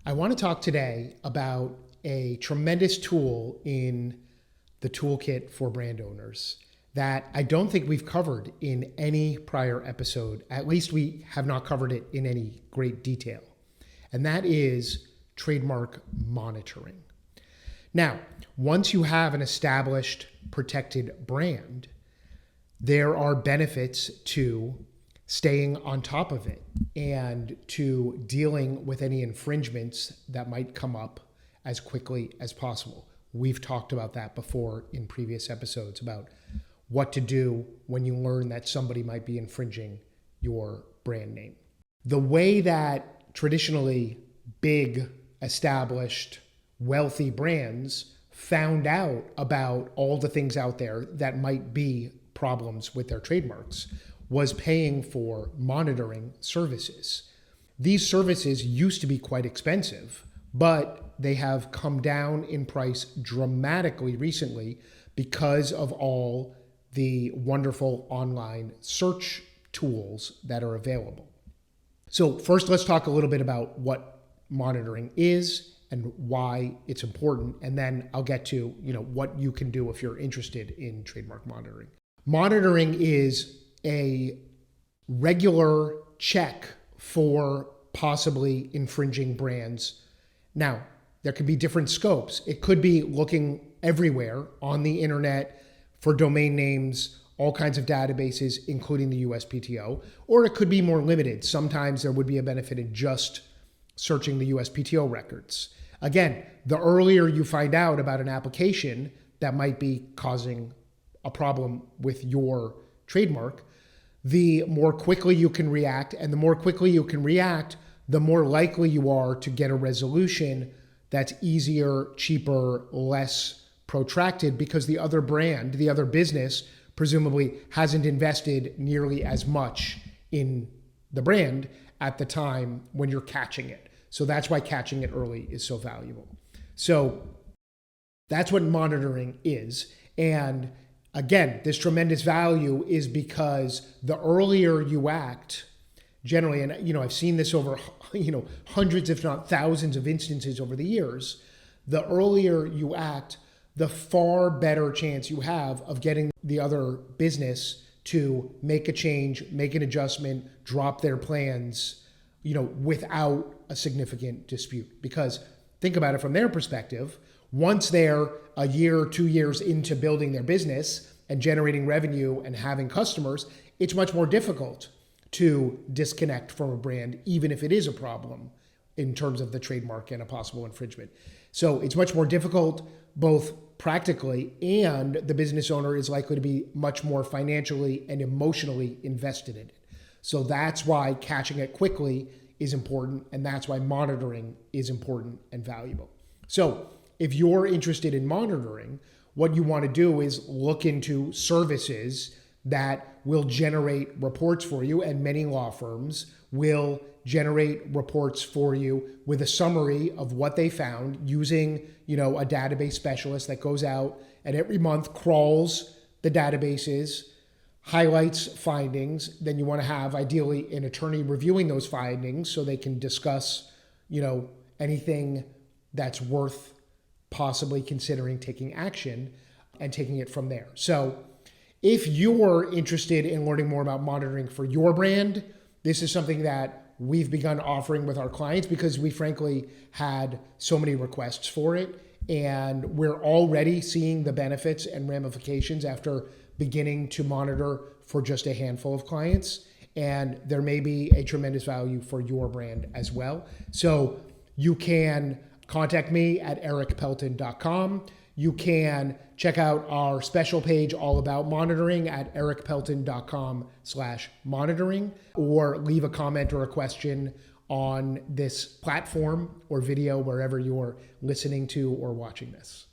I want to talk today about a tremendous tool in the toolkit for brand owners that I don't think we've covered in any prior episode. At least we have not covered it in any great detail. And that is trademark monitoring. Now, once you have an established protected brand, there are benefits to staying on top of it and to dealing with any infringements that might come up as quickly as possible. We've talked about that before in previous episodes about what to do when you learn that somebody might be infringing your brand name. The way that traditionally big, established, wealthy brands found out about all the things out there that might be problems with their trademarks was paying for monitoring services. These services used to be quite expensive, but they have come down in price dramatically recently because of all the wonderful online search tools that are available. So first, let's talk a little bit about what monitoring is and why it's important, and then I'll get to what you can do if you're interested in trademark monitoring. Monitoring is a regular check for possibly infringing brands. Now, there could be different scopes. It could be looking everywhere on the internet for domain names, all kinds of databases, including the USPTO, or it could be more limited. Sometimes there would be a benefit in just searching the USPTO records. Again, the earlier you find out about an application that might be causing a problem with your trademark, the more quickly you can react. And the more quickly you can react, the more likely you are to get a resolution that's easier, cheaper, less protracted, because the other brand, the other business, presumably hasn't invested nearly as much in the brand at the time when you're catching it. So that's why catching it early is so valuable. So that's what monitoring is. And again, this tremendous value is because the earlier you act, generally, and I've seen this over hundreds, if not thousands of instances over the years, the earlier you act, the far better chance you have of getting the other business to make a change, make an adjustment, drop their plans, without a significant dispute. Because think about it from their perspective, once they're a year or 2 years into building their business and generating revenue and having customers, it's much more difficult to disconnect from a brand, even if it is a problem in terms of the trademark and a possible infringement. So it's much more difficult, both practically, and the business owner is likely to be much more financially and emotionally invested in it. So that's why catching it quickly is important, and that's why monitoring is important and valuable. So if you're interested in monitoring, what you want to do is look into services that will generate reports for you, and many law firms will generate reports for you with a summary of what they found using, a database specialist that goes out and every month crawls the databases, highlights findings. Then you want to have ideally an attorney reviewing those findings so they can discuss, anything that's worth possibly considering taking action and taking it from there. So if you're interested in learning more about monitoring for your brand, this is something that we've begun offering with our clients because we frankly had so many requests for it. And we're already seeing the benefits and ramifications after beginning to monitor for just a handful of clients. And there may be a tremendous value for your brand as well. So you can contact me at ericpelton.com. You can check out our special page all about monitoring at ericpelton.com/monitoring, or leave a comment or a question on this platform or video wherever you're listening to or watching this.